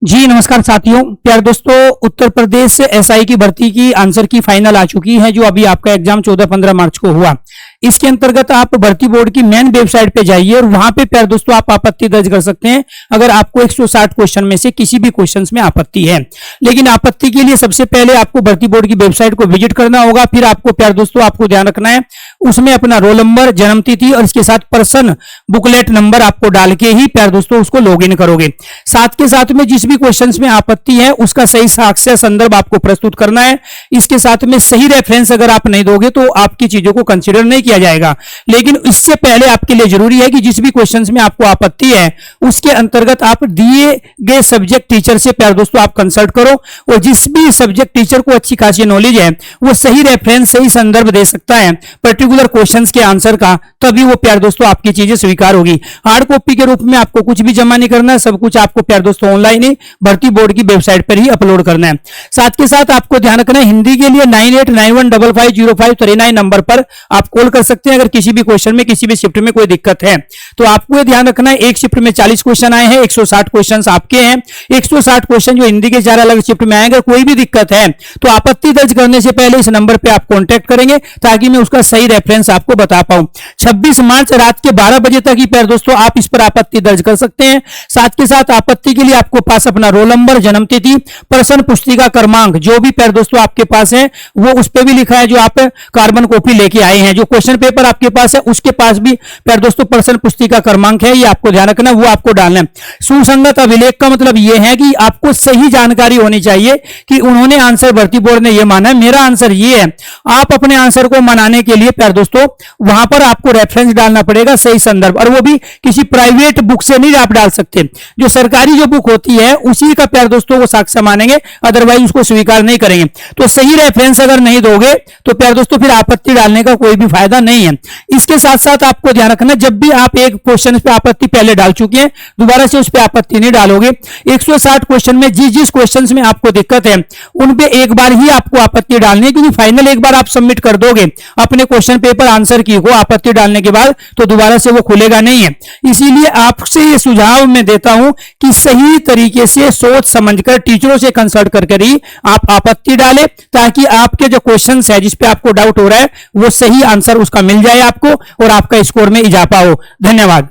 जी नमस्कार साथियों, प्यारे दोस्तों। उत्तर प्रदेश से एसआई की भर्ती की आंसर की फाइनल आ चुकी है, जो अभी आपका एग्जाम 14-15 मार्च को हुआ। इसके अंतर्गत आप भर्ती बोर्ड की मेन वेबसाइट पे जाइए और वहां पे प्यारे दोस्तों आप आपत्ति दर्ज कर सकते हैं अगर आपको 160 क्वेश्चन में से किसी भी क्वेश्चन में आपत्ति है। लेकिन आपत्ति के लिए सबसे पहले आपको भर्ती बोर्ड की वेबसाइट को विजिट करना होगा। फिर आपको प्यारे दोस्तों आपको ध्यान रखना है, उसमें अपना रोल नंबर, जन्म तिथि और इसके साथ पर्सन बुकलेट नंबर आपको डाल के ही प्यारे दोस्तों उसको लॉग इन करोगे। साथ के साथ में जिस भी क्वेश्चंस में आपत्ति है उसका सही साक्ष्य संदर्भ आपको प्रस्तुत करना है। इसके साथ में सही रेफरेंस अगर आप नहीं दोगे तो आपकी चीजों को कंसीडर नहीं किया जाएगा। लेकिन इससे पहले आपके लिए जरूरी है कि जिस भी क्वेश्चंस में आपको आपत्ति है उसके अंतर्गत आप दिए गए सब्जेक्ट टीचर से प्यारे दोस्तों आप कंसल्ट करो, और जिस भी सब्जेक्ट टीचर को अच्छी खासी नॉलेज है वो सही रेफरेंस, सही संदर्भ दे सकता है पर्टिकुलर क्वेश्चंस के आंसर का, तभी वो प्यारे दोस्तों आपकी चीजें स्वीकार होगी। हार्ड कॉपी के रूप में आपको कुछ भी जमा नहीं करना है, सब कुछ आपको प्यारे दोस्तों ऑनलाइन ही भर्ती बोर्ड की वेबसाइट पर ही अपलोड करना है। साथ के साथ आपको ध्यान रखना है, हिंदी के लिए 9891550539 नंबर पर आप कॉल कर सकते हैं अगर किसी भी क्वेश्चन में, किसी भी शिफ्ट में कोई दिक्कत है। तो आपको ये ध्यान रखना है, एक शिफ्ट में 40 क्वेश्चन आए हैं, 160 क्वेश्चन आपके हैं। 160 क्वेश्चन जो हिंदी के 4 अलग शिफ्ट में आएंगे। कोई भी दिक्कत है तो आपत्ति दर्ज करने से पहले इस नंबर पे आप कांटेक्ट करेंगे ताकि मैं उसका सही रेफरेंस आपको बता पाऊं। 26 मार्च रात के 12 बजे तक ही प्यारे दोस्तों आप इस पर आपत्ति दर्ज कर सकते हैं। साथ के साथ आपत्ति के लिए आपको पास अपना रोल नंबर, जन्म तिथि, प्रश्न पुस्तिका क्रमांक जो भी प्यारे दोस्तों आपके पास है वो उस पे भी लिखा है, जो आप कार्बन कॉपी लेके आए हैं। जो क्वेश्चन पेपर आपके पास है उसके पास भी प्यारे दोस्तों प्रश्न पुस्तिका क्रमांक है, ये आपको ध्यान रखना, वो आपको डालना है। सुसंगत अभिलेख का मतलब ये है कि आपको सही जानकारी होनी चाहिए कि उन्होंने आंसर, भर्ती बोर्ड ने ये माना है, मेरा आंसर ये है। आप अपने आंसर को मनाने के लिए प्यारे दोस्तों वहां पर आपको रेफरेंस डालना पड़ेगा, सही संदर्भ, और वो भी किसी प्राइवेट बुक से नहीं आप डाल सकते। जो सरकारी जो बुक होती है उसी का प्यारे दोस्तों वो साक्ष्य मानेंगे, अदरवाइज उसको स्वीकार नहीं करेंगे। तो सही रेफरेंस अगर नहीं दोगे तो प्यारे दोस्तों फिर आपत्ति डालने का कोई भी फायदा नहीं है। इसके साथ साथ आपको ध्यान रखना, जब भी आप एक क्वेश्चन पे आपत्ति पहले डाल चुके हैं दोबारा से उस पर आपत्ति नहीं डालोगे। 160 क्वेश्चन में जिस जिस क्वेश्चन में आपको दिक्कत है उन पे एक बार ही आपको आपत्ति डालनी है, क्योंकि फाइनल एक बार आप सबमिट कर दोगे अपने क्वेश्चन पेपर आंसर की को आपत्ति डालने के बाद तो दोबारा से वो खुलेगा नहीं है। इसीलिए आपसे ये सुझाव मैं देता हूं कि सही तरीके से सोच समझकर टीचरों से कंसल्ट करके ही आप आपत्ति डालें, ताकि आपके जो क्वेश्चन है जिस पे आपको डाउट हो रहा है वो सही आंसर उसका मिल जाए आपको और आपका स्कोर में इजाफा हो। धन्यवाद।